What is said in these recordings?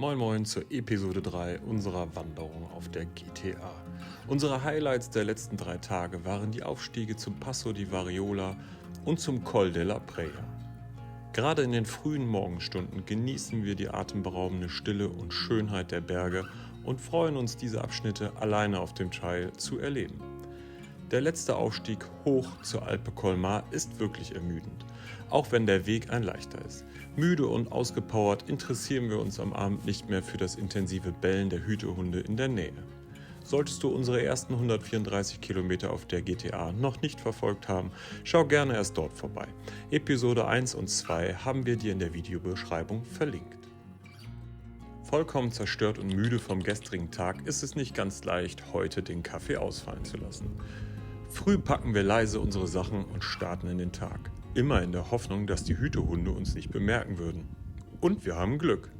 Moin Moin zur Episode 3 unserer Wanderung auf der GTA. Unsere Highlights der letzten 3 Tage waren die Aufstiege zum Passo di Variola und zum Col della Preja. Gerade in den frühen Morgenstunden genießen wir die atemberaubende Stille und Schönheit der Berge und freuen uns, diese Abschnitte alleine auf dem Trail zu erleben. Der letzte Aufstieg hoch zur Alpe Colmar ist wirklich ermüdend, auch wenn der Weg ein leichter ist. Müde und ausgepowert interessieren wir uns am Abend nicht mehr für das intensive Bellen der Hütehunde in der Nähe. Solltest du unsere ersten 134 Kilometer auf der GTA noch nicht verfolgt haben, schau gerne erst dort vorbei. Episode 1 und 2 haben wir dir in der Videobeschreibung verlinkt. Vollkommen zerstört und müde vom gestrigen Tag ist es nicht ganz leicht, heute den Kaffee ausfallen zu lassen. Früh packen wir leise unsere Sachen und starten in den Tag. Immer in der Hoffnung, dass die Hütehunde uns nicht bemerken würden. Und wir haben Glück.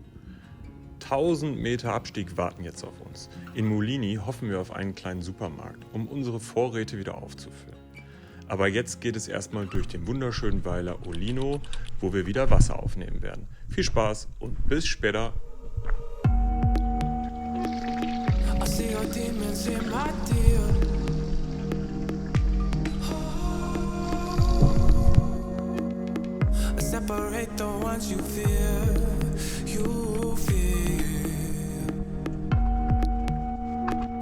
1000 Meter Abstieg warten jetzt auf uns. In Molini hoffen wir auf einen kleinen Supermarkt, um unsere Vorräte wieder aufzufüllen. Aber jetzt geht es erstmal durch den wunderschönen Weiler Olino, wo wir wieder Wasser aufnehmen werden. Viel Spaß und bis später. Separate the ones you fear.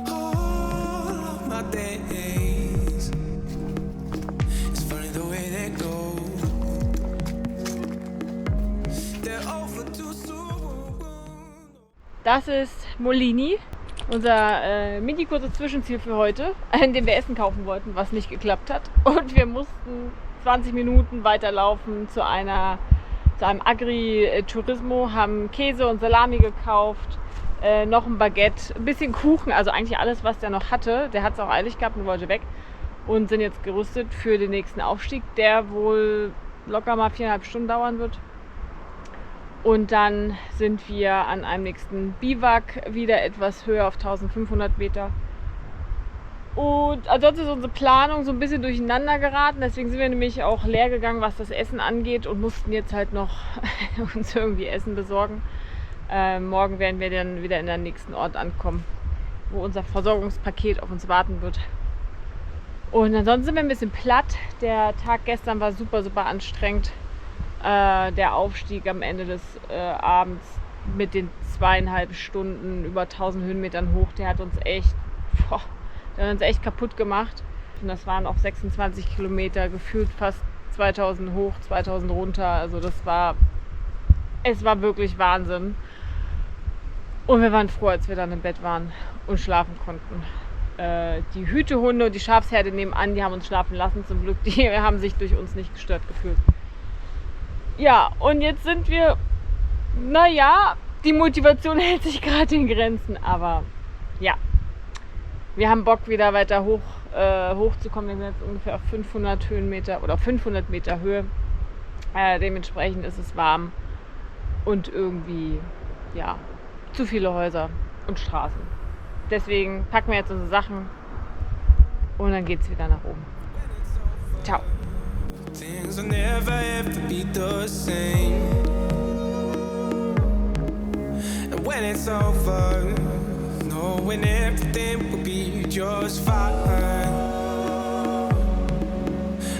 All of my days, it's funny the way they go. They're over too soon. Das ist Molini, unser mini kurzes Zwischenziel für heute, in dem wir Essen kaufen wollten, was nicht geklappt hat. Und wir mussten 20 Minuten weiterlaufen zu einem Agri-Turismo, haben Käse und Salami gekauft, noch ein Baguette, ein bisschen Kuchen, also eigentlich alles, was der noch hatte. Der hat es auch eilig gehabt und wollte weg. Und sind jetzt gerüstet für den nächsten Aufstieg, der wohl locker mal 4,5 Stunden dauern wird. Und dann sind wir an einem nächsten Biwak wieder etwas höher auf 1500 Meter. Und ansonsten ist unsere Planung so ein bisschen durcheinander geraten. Deswegen sind wir nämlich auch leer gegangen, was das Essen angeht und mussten jetzt halt noch uns irgendwie Essen besorgen. Morgen werden wir dann wieder in der nächsten Ort ankommen, wo unser Versorgungspaket auf uns warten wird. Und ansonsten sind wir ein bisschen platt. Der Tag gestern war super, super anstrengend. Der Aufstieg am Ende des Abends mit den 2,5 Stunden über 1000 Höhenmetern hoch, der hat uns echt kaputt gemacht. Und das waren auf 26 Kilometer, gefühlt fast 2000 hoch, 2000 runter. Also es war wirklich Wahnsinn. Und wir waren froh, als wir dann im Bett waren und schlafen konnten. Die Hütehunde und die Schafsherde nebenan, die haben uns schlafen lassen zum Glück. Die haben sich durch uns nicht gestört gefühlt. Ja, und jetzt sind wir, die Motivation hält sich gerade in Grenzen, aber ja. Wir haben Bock, wieder weiter hochzukommen. Wir sind jetzt ungefähr auf 500 Höhenmeter oder 500 Meter Höhe. Dementsprechend ist es warm und irgendwie, zu viele Häuser und Straßen. Deswegen packen wir jetzt unsere Sachen und dann geht's wieder nach oben. Ciao. Things will never ever be the same. And when it's over, knowing everything will be just fine.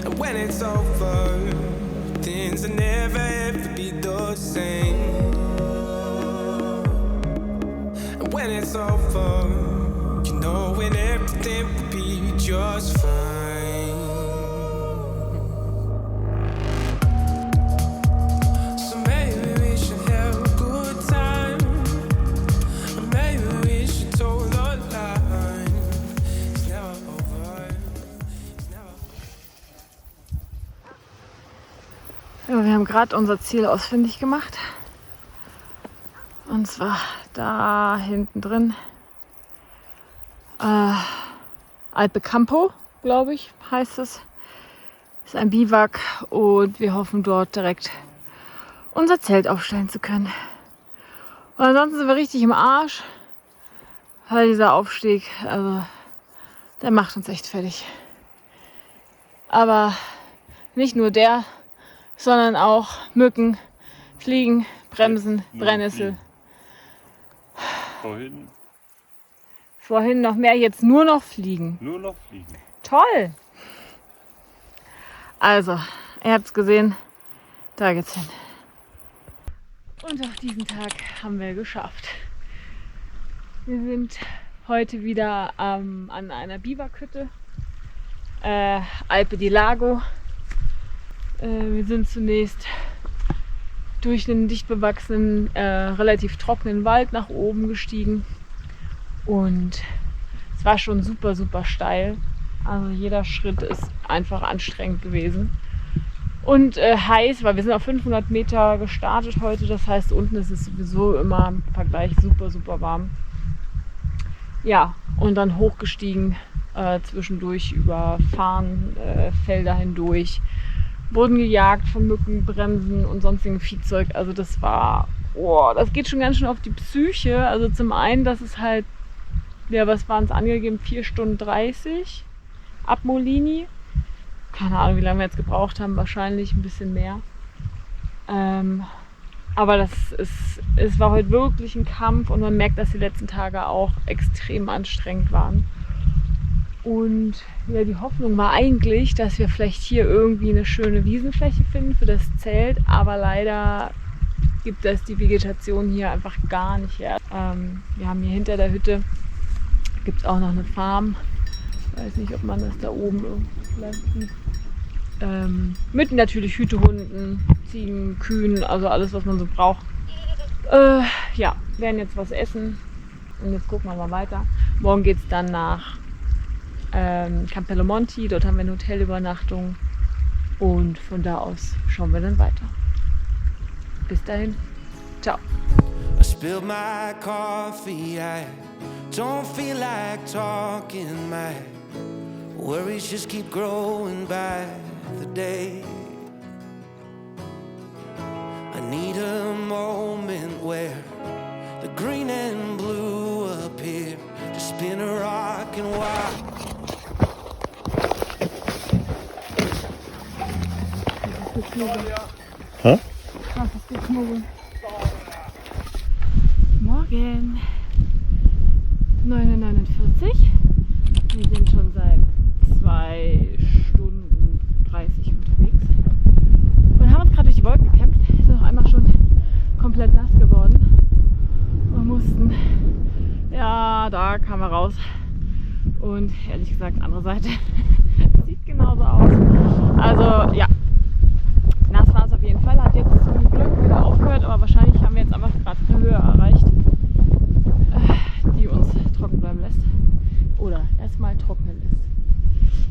And when it's over, things will never ever be the same. And when it's over, you know when everything will be just fine. So maybe we should have a good time. Maybe we should toe the line. It's never over. It's never Ja, wir haben gerade unser Ziel ausfindig gemacht. Und zwar da hinten drin. Alpe Campo, glaube ich, heißt es. Ist ein Biwak und wir hoffen dort direkt unser Zelt aufstellen zu können. Und ansonsten sind wir richtig im Arsch, weil dieser Aufstieg, der macht uns echt fertig. Aber nicht nur der, sondern auch Mücken, Fliegen, Bremsen, Brennnessel. Vorhin noch mehr, jetzt nur noch fliegen. Nur noch fliegen. Toll! Also, ihr habt es gesehen, da geht's hin. Und auch diesen Tag haben wir geschafft. Wir sind heute wieder an einer Biwakhütte, Alpe di Lago. Wir sind zunächst durch einen dicht bewachsenen, relativ trockenen Wald nach oben gestiegen und es war schon super, super steil. Also jeder Schritt ist einfach anstrengend gewesen. Und heiß, weil wir sind auf 500 Meter gestartet heute. Das heißt, unten ist es sowieso immer im Vergleich super, super warm. Ja, und dann hochgestiegen, zwischendurch über Farnfelder hindurch. Wurden gejagt von Mücken, Bremsen und sonstigem Viehzeug. Also das war, das geht schon ganz schön auf die Psyche. Also zum einen, dass es halt, ja, was waren es angegeben, 4 Stunden 30 ab Molini. Keine Ahnung, wie lange wir jetzt gebraucht haben, wahrscheinlich ein bisschen mehr. Aber es war heute wirklich ein Kampf und man merkt, dass die letzten Tage auch extrem anstrengend waren. Und ja, die Hoffnung war eigentlich, dass wir vielleicht hier irgendwie eine schöne Wiesenfläche finden für das Zelt, aber leider gibt es die Vegetation hier einfach gar nicht her. Wir haben hier hinter der Hütte, gibt es auch noch eine Farm. Ich weiß nicht, ob man das da oben vielleicht sieht. Mit natürlich Hütehunden, Ziegen, Kühen, also alles, was man so braucht. Ja, werden jetzt was essen und jetzt gucken wir mal weiter. Morgen geht es dann nach Campello Monti, dort haben wir eine Hotelübernachtung und von da aus schauen wir dann weiter. Bis dahin, ciao. I spilled my coffee, I don't feel like talking, my worries just keep growing by the day. I need a moment where the green and blue appear to spin a rock and wild. Hä? Krasses Geknubbel. Morgen 9:49 Uhr. Wir sind schon seit 2 Stunden 30 unterwegs und haben uns gerade durch die Wolken gekämpft. Sind noch einmal schon komplett nass geworden und mussten, ja, da kamen wir raus und ehrlich gesagt, andere Seite sieht genauso aus. Also ja, nass war es auf jeden Fall, hat jetzt zum Glück wieder aufgehört, aber wahrscheinlich haben wir jetzt einfach gerade eine Höhe erreicht, die uns trocken bleiben lässt oder erstmal trocknen lässt.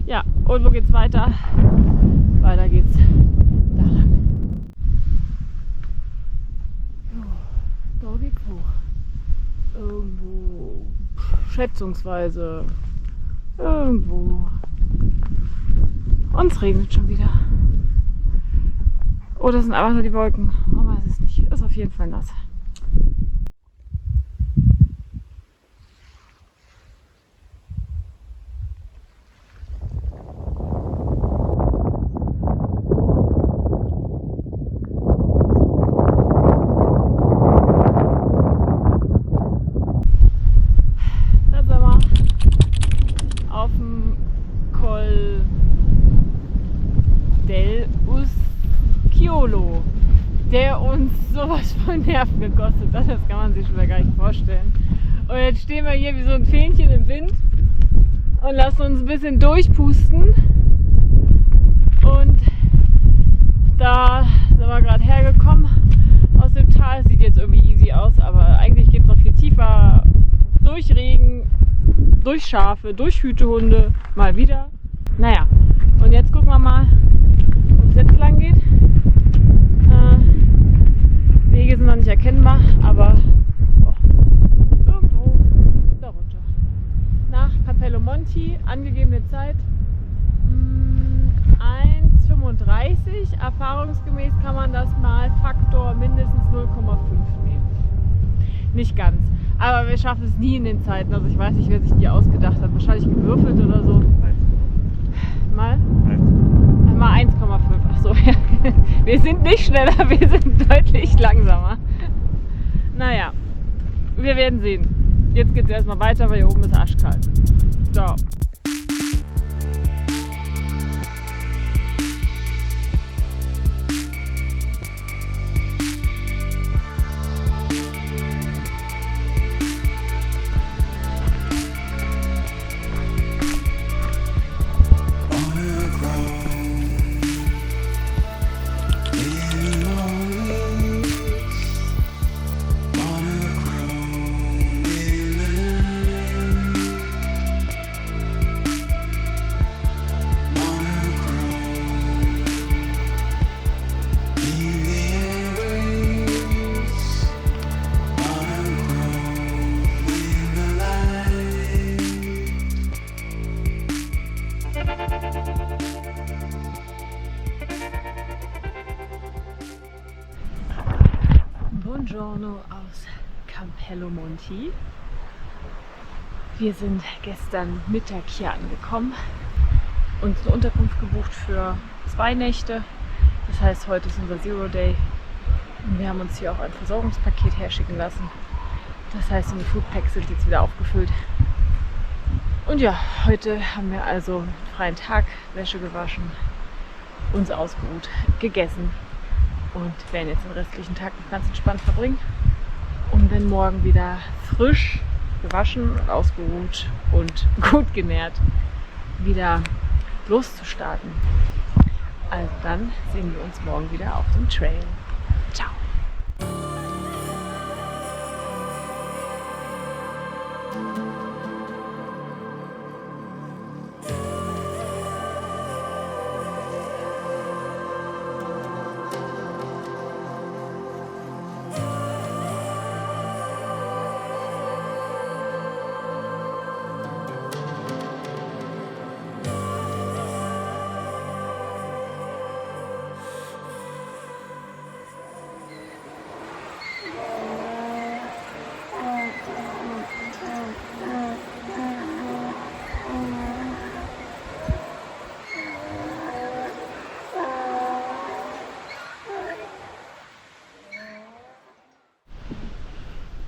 Ja, und wo geht's weiter? Weiter geht's da lang. Da geht's hoch. Irgendwo, schätzungsweise, irgendwo. Und es regnet schon wieder. Oder es sind einfach nur die Wolken. Man weiß es nicht. Ist auf jeden Fall nass. Da sind wir auf dem Col del Usciolo, der uns sowas von Nerven gekostet hat, das kann man sich schon mal gar nicht vorstellen. Und jetzt stehen wir hier wie so ein Fähnchen im Wind und lassen uns ein bisschen durchpusten. Und da sind wir gerade hergekommen aus dem Tal. Sieht jetzt irgendwie easy aus, aber eigentlich geht es noch viel tiefer. Durch Regen, durch Schafe, durch Hütehunde, mal wieder. Naja, und jetzt gucken wir mal, wo es jetzt lang geht. Wege sind noch nicht erkennbar, aber irgendwo darunter. Nach Campello Monti, angegebene Zeit 1:35. Erfahrungsgemäß kann man das mal Faktor mindestens 0,5 nehmen. Nicht ganz. Aber wir schaffen es nie in den Zeiten. Also ich weiß nicht, wer sich die ausgedacht hat. Wahrscheinlich gewürfelt oder so. Mal? Mal 1,5. Achso, ja. Wir sind nicht schneller, wir sind deutlich langsamer. Naja, wir werden sehen. jetzt geht es erstmal weiter, weil hier oben ist arschkalt. Ciao. Buongiorno aus Campello Monti. Wir sind gestern Mittag hier angekommen, uns eine Unterkunft gebucht für 2 Nächte. Das heißt, heute ist unser Zero Day und wir haben uns hier auch ein Versorgungspaket herschicken lassen. Das heißt, unsere Foodpacks sind jetzt wieder aufgefüllt. Und ja, heute haben wir also einen freien Tag, Wäsche gewaschen, uns ausgeruht, gegessen und werden jetzt den restlichen Tag noch ganz entspannt verbringen, um dann morgen wieder frisch gewaschen, ausgeruht und gut genährt wieder loszustarten. Also dann sehen wir uns morgen wieder auf dem Trail. Ciao!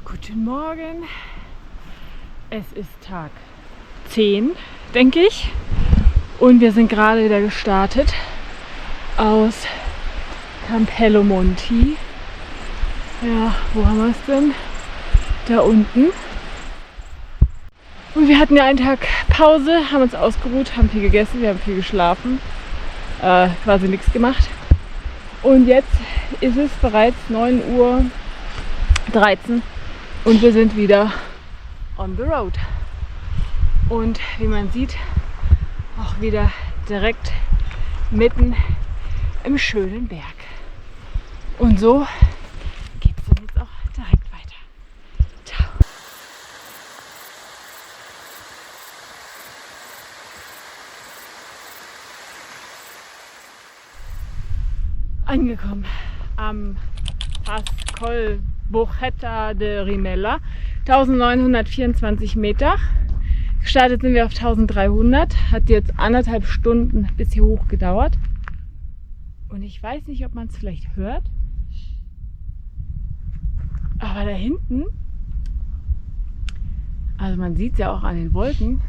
Guten Morgen, es ist Tag 10, denke ich, und wir sind gerade wieder gestartet aus Campello Monti. Ja, wo haben wir es denn? Da unten. Und wir hatten ja einen Tag Pause, haben uns ausgeruht, haben viel gegessen, wir haben viel geschlafen, quasi nichts gemacht. Und jetzt ist es bereits 9:13 Uhr. Und wir sind wieder on the road. Und wie man sieht, auch wieder direkt mitten im schönen Berg. Und so geht es dann jetzt auch direkt weiter. Ciao. Angekommen am Pass Col Bocchetta de Rimella, 1924 Meter. Gestartet sind wir auf 1300, hat jetzt 1,5 Stunden bis hier hoch gedauert. Und ich weiß nicht, ob man es vielleicht hört, aber da hinten, also man sieht es ja auch an den Wolken,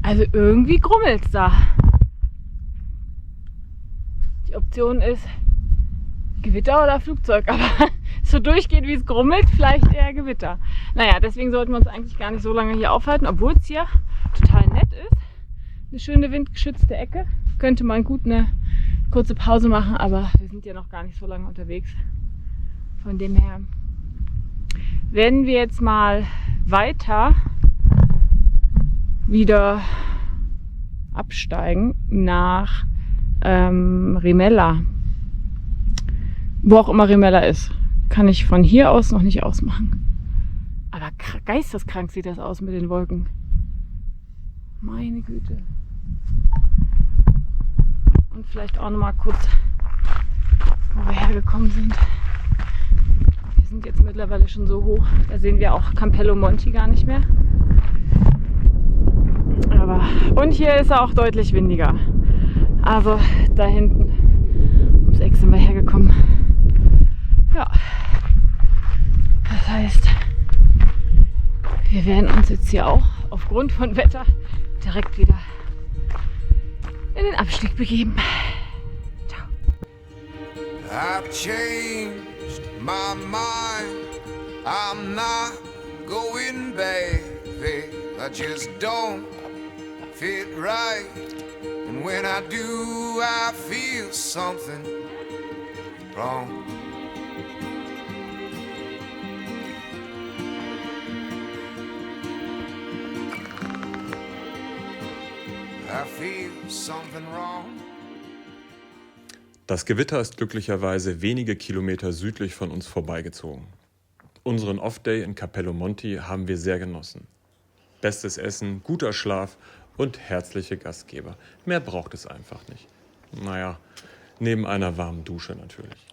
also irgendwie grummelt es da. Die Option ist Gewitter oder Flugzeug, aber so durchgeht, wie es grummelt, vielleicht eher Gewitter. Naja, deswegen sollten wir uns eigentlich gar nicht so lange hier aufhalten, obwohl es hier total nett ist. Eine schöne windgeschützte Ecke. Könnte man gut eine kurze Pause machen, aber wir sind ja noch gar nicht so lange unterwegs. Von dem her werden wir jetzt mal weiter wieder absteigen nach Rimella. Wo auch immer Rimella ist. Kann ich von hier aus noch nicht ausmachen. Aber geisteskrank sieht das aus mit den Wolken. Meine Güte. Und vielleicht auch noch mal kurz, wo wir hergekommen sind. Wir sind jetzt mittlerweile schon so hoch. Da sehen wir auch Campello Monti gar nicht mehr. Und hier ist er auch deutlich windiger. Also da hinten ums Eck sind wir hergekommen. Ja, das heißt, werden uns jetzt hier auch aufgrund von Wetter direkt wieder in den Abstieg begeben. Ciao. I've changed my mind. I'm not going back. I just don't fit right. And when I do, I feel something wrong. I feel something wrong. Das Gewitter ist glücklicherweise wenige Kilometer südlich von uns vorbeigezogen. Unseren Off-Day in Capello Monti haben wir sehr genossen. Bestes Essen, guter Schlaf und herzliche Gastgeber. Mehr braucht es einfach nicht. Naja, neben einer warmen Dusche natürlich.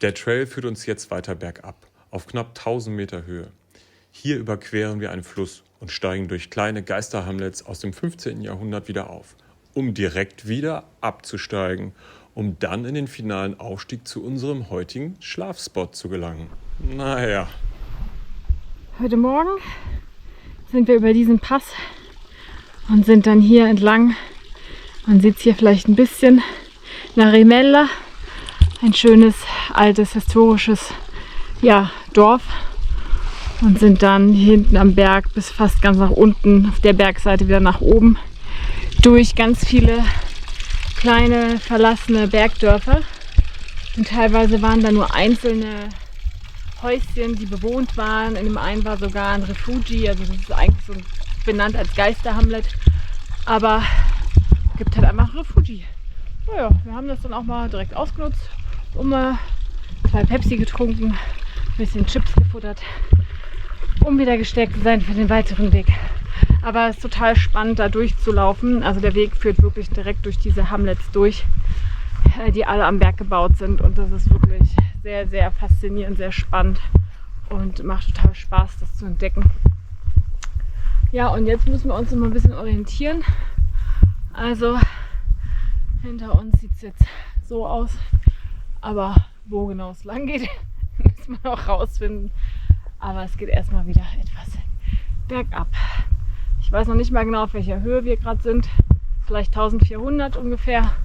Der Trail führt uns jetzt weiter bergab, auf knapp 1000 Meter Höhe. Hier überqueren wir einen Fluss und steigen durch kleine Geisterhamlets aus dem 15. Jahrhundert wieder auf, um direkt wieder abzusteigen, um dann in den finalen Aufstieg zu unserem heutigen Schlafspot zu gelangen. Naja. Heute Morgen sind wir über diesen Pass und sind dann hier entlang. Man sieht es hier vielleicht ein bisschen nach Rimella, ein schönes, altes, historisches Dorf. Und sind dann hinten am Berg bis fast ganz nach unten auf der Bergseite wieder nach oben durch ganz viele kleine verlassene Bergdörfer. Und teilweise waren da nur einzelne Häuschen, die bewohnt waren. In dem einen war sogar ein Refugi, also das ist eigentlich so benannt als Geisterhamlet. Aber es gibt halt einfach Refugi. Naja, wir haben das dann auch mal direkt ausgenutzt, mal 2 Pepsi getrunken, ein bisschen Chips gefuttert, um wieder gestärkt zu sein für den weiteren Weg. Aber es ist total spannend, da durchzulaufen. Also der Weg führt wirklich direkt durch diese Hamlets durch, die alle am Berg gebaut sind. Und das ist wirklich sehr, sehr faszinierend, sehr spannend und macht total Spaß, das zu entdecken. Ja, und jetzt müssen wir uns noch mal ein bisschen orientieren. Also hinter uns sieht es jetzt so aus, aber wo genau es lang geht, müssen wir noch rausfinden. Aber es geht erstmal wieder etwas bergab. Ich weiß noch nicht mal genau, auf welcher Höhe wir gerade sind. Vielleicht 1400 ungefähr.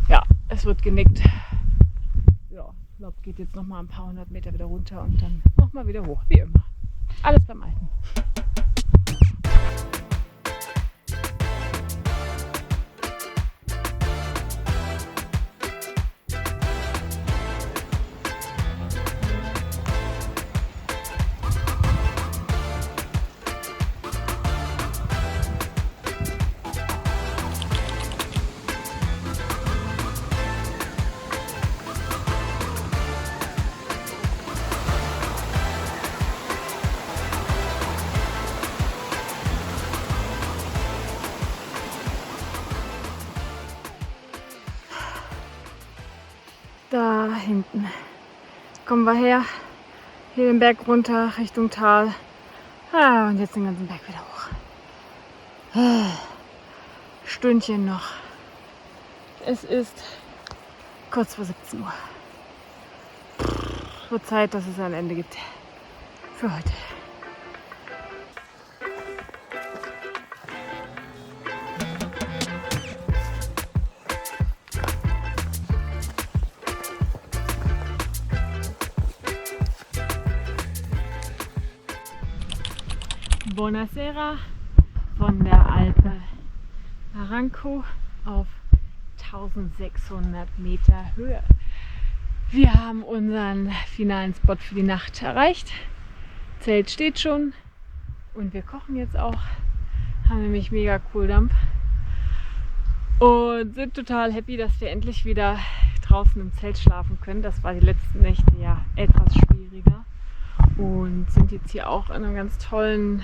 Ja, es wird genickt. Ja, ich glaube, geht jetzt noch mal ein paar 100 Meter wieder runter und dann noch mal wieder hoch, wie immer. Alles beim Alten. Da hinten kommen wir her, hier den Berg runter Richtung Tal. Und jetzt den ganzen Berg wieder hoch. Stündchen noch. Es ist kurz vor 17 Uhr. Wird Zeit, dass es ein Ende gibt für heute. Buonasera von der Alpe Barranco auf 1600 Meter Höhe. Wir haben unseren finalen Spot für die Nacht erreicht. Zelt steht schon und wir kochen jetzt auch. Haben nämlich mega Kohldampf und sind total happy, dass wir endlich wieder draußen im Zelt schlafen können. Das war die letzten Nächte ja etwas schwieriger. Und sind jetzt hier auch in einem ganz tollen,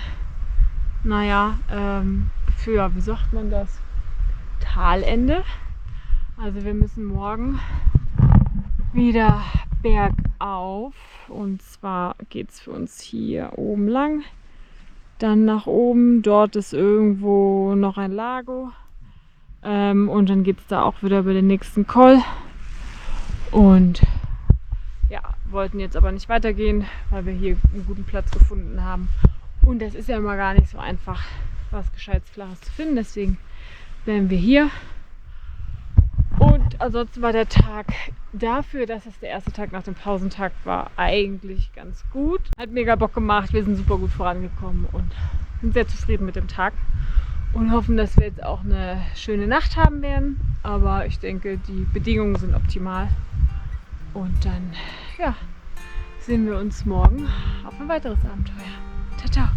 wie sagt man das? Talende. Also wir müssen morgen wieder bergauf. Und zwar geht es für uns hier oben lang. Dann nach oben. Dort ist irgendwo noch ein Lago. Und dann geht es da auch wieder über den nächsten Col. Und wollten jetzt aber nicht weitergehen, weil wir hier einen guten Platz gefunden haben Und das ist ja immer gar nicht so einfach, was Gescheites Flaches zu finden. Deswegen bleiben wir hier. Und ansonsten war der Tag dafür, dass es der erste Tag nach dem Pausentag war, eigentlich ganz gut. Hat mega Bock gemacht, wir sind super gut vorangekommen und sind sehr zufrieden mit dem Tag. Und hoffen, dass wir jetzt auch eine schöne Nacht haben werden. Aber ich denke, die Bedingungen sind optimal. Und dann, ja, sehen wir uns morgen auf ein weiteres Abenteuer. Ciao, ciao!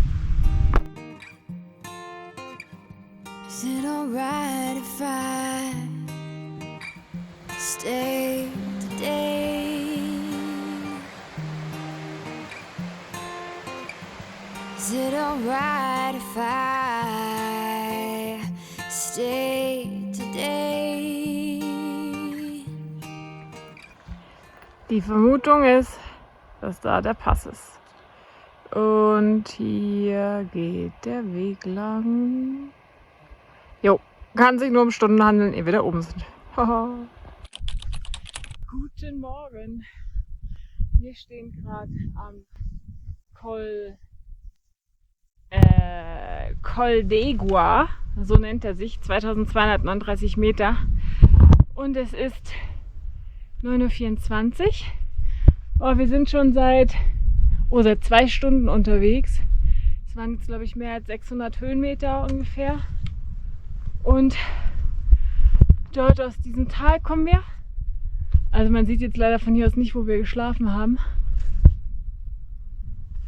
Is it alright if I stay today? Is it alright if I stay today? Die Vermutung ist, dass da der Pass ist. Und hier geht der Weg lang. Jo, kann sich nur um Stunden handeln, ehe wir da oben sind. Guten Morgen. Wir stehen gerade am Col d'Egua, so nennt er sich, 2239 Meter. Und es ist 9:24 Uhr. Oh, wir sind schon seit 2 Stunden unterwegs. Es waren jetzt, glaube ich, mehr als 600 Höhenmeter ungefähr. Und dort aus diesem Tal kommen wir. Also man sieht jetzt leider von hier aus nicht, wo wir geschlafen haben.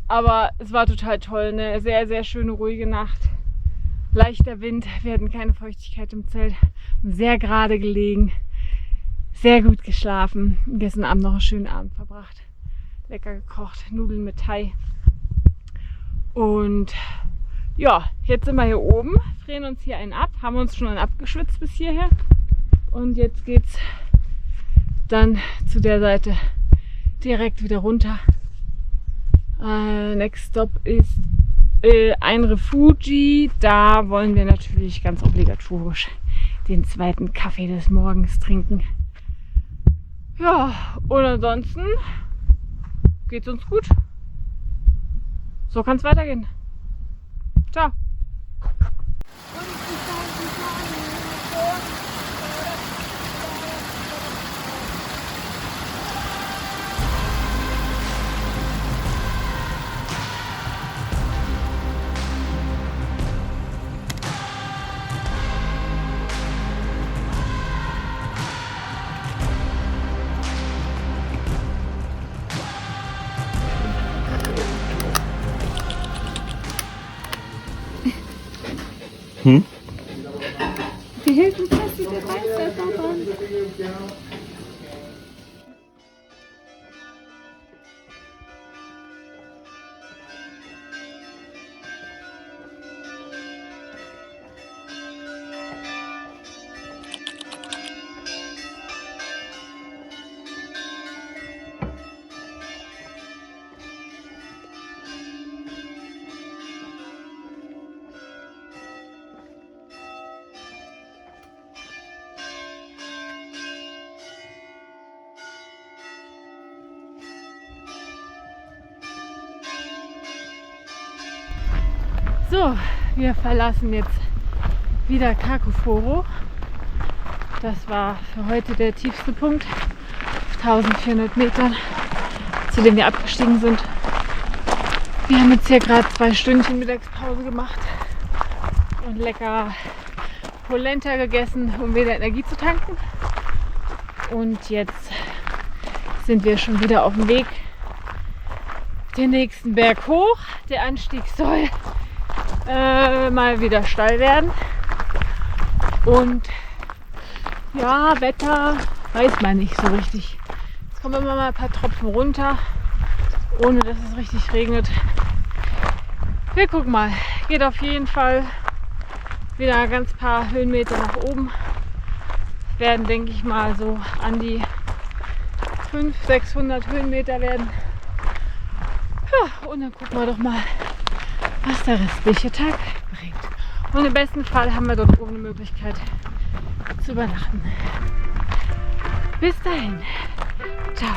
Aber es war total toll, eine sehr, sehr schöne, ruhige Nacht. Leichter Wind, wir hatten keine Feuchtigkeit im Zelt. Sehr gerade gelegen, sehr gut geschlafen. Gestern Abend noch einen schönen Abend verbracht. Lecker gekocht, Nudeln mit Thai. Und ja, jetzt sind wir hier oben, frieren uns hier einen ab, haben uns schon einen abgeschwitzt bis hierher. Und jetzt geht's dann zu der Seite direkt wieder runter. Next Stop ist ein Refugi. Da wollen wir natürlich ganz obligatorisch den zweiten Kaffee des Morgens trinken. Ja, und ansonsten geht's uns gut. So kann es weitergehen. Ciao. Die Hilfen fest, die Weiße davon. So, wir verlassen jetzt wieder Carcoforo. Das war für heute der tiefste Punkt auf 1400 Metern, zu dem wir abgestiegen sind. Wir haben jetzt hier gerade 2 Stündchen Mittagspause gemacht und lecker Polenta gegessen, um wieder Energie zu tanken. Und jetzt sind wir schon wieder auf dem Weg den nächsten Berg hoch. Der Anstieg soll mal wieder steil werden. Und ja, Wetter weiß man nicht so richtig. Es kommen immer mal ein paar Tropfen runter, ohne dass es richtig regnet. Wir gucken mal. Geht auf jeden Fall wieder ein ganz paar Höhenmeter nach oben. Es werden, denke ich mal, so an die 500-600 Höhenmeter werden. Ja, und dann gucken wir doch mal, was der restliche Tag bringt. Und im besten Fall haben wir dort oben eine Möglichkeit zu übernachten. Bis dahin. Ciao.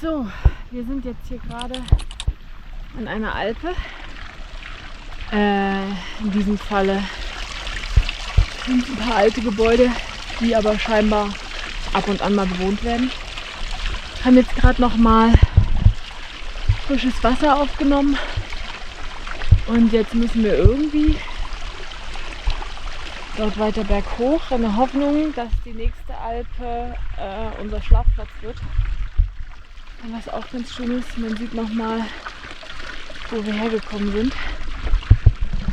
So, wir sind jetzt hier gerade an einer Alpe. In diesem Falle sind ein paar alte Gebäude, die aber scheinbar ab und an mal bewohnt werden. Haben jetzt gerade noch mal frisches Wasser aufgenommen und jetzt müssen wir irgendwie dort weiter berghoch in der Hoffnung, dass die nächste Alpe unser Schlafplatz wird. Und was auch ganz schön ist, man sieht noch mal, wo wir hergekommen sind.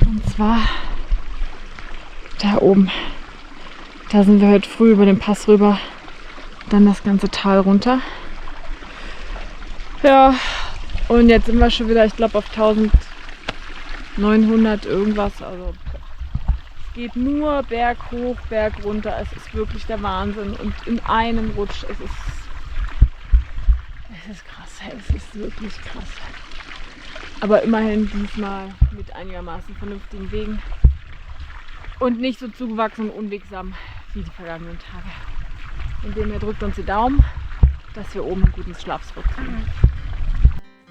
Und zwar da oben. Da sind wir heute früh über den Pass rüber, dann das ganze Tal runter. Ja, und jetzt sind wir schon wieder, ich glaube, auf 1900 irgendwas. Also es geht nur Berg hoch, Berg runter. Es ist wirklich der Wahnsinn. Und in einem Rutsch, es ist krass. Es ist wirklich krass. Aber immerhin diesmal mit einigermaßen vernünftigen Wegen. Und nicht so zugewachsen und unwegsam wie die vergangenen Tage. In dem drückt uns die Daumen, dass wir oben einen guten Schlafspot kriegen.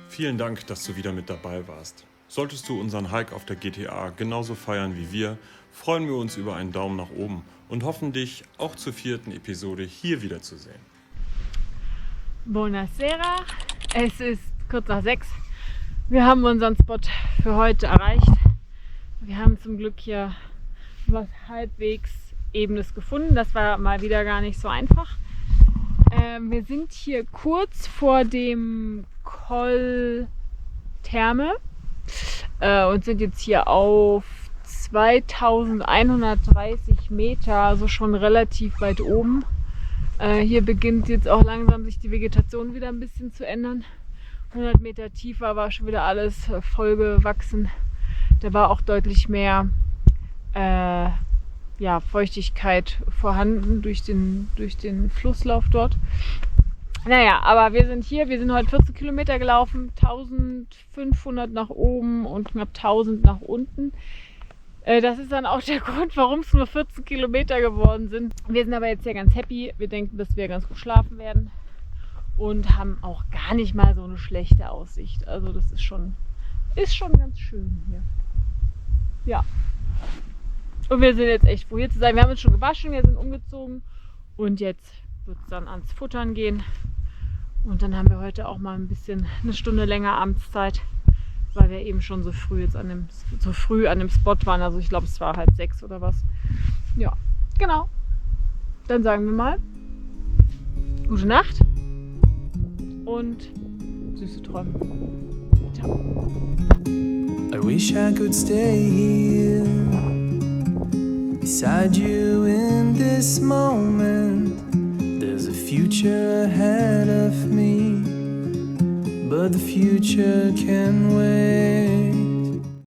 Vielen Dank, dass du wieder mit dabei warst. Solltest du unseren Hike auf der GTA genauso feiern wie wir, freuen wir uns über einen Daumen nach oben und hoffen dich auch zur 4. Episode hier wiederzusehen. Buonasera, es ist kurz nach 6. Wir haben unseren Spot für heute erreicht. Wir haben zum Glück hier was halbwegs Ebenes gefunden. Das war mal wieder gar nicht so einfach. Wir sind hier kurz vor dem Col Terme und sind jetzt hier auf 2130 Meter, also schon relativ weit oben. Hier beginnt jetzt auch langsam sich die Vegetation wieder ein bisschen zu ändern. 100 Meter tiefer war schon wieder alles vollgewachsen. Da war auch deutlich mehr Feuchtigkeit vorhanden durch den Flusslauf dort. Naja, aber wir sind hier, wir sind heute 14 Kilometer gelaufen, 1500 nach oben und knapp 1000 nach unten. Das ist dann auch der Grund, warum es nur 14 Kilometer geworden sind. Wir sind aber jetzt ja ganz happy. Wir denken, dass wir ganz gut schlafen werden und haben auch gar nicht mal so eine schlechte Aussicht. Also das ist schon ganz schön hier. Ja. Und wir sind jetzt echt froh hier zu sein. Wir haben uns schon gewaschen, wir sind umgezogen und jetzt wird es dann ans Futtern gehen. Und dann haben wir heute auch mal eine Stunde länger Abendszeit, weil wir eben schon so früh an dem Spot waren. Also ich glaube, es war 5:30 oder was. Ja, genau. Dann sagen wir mal gute Nacht und süße Träume. Ciao. I wish I could stay here beside you in this moment. There's a future ahead of me, but the future can wait.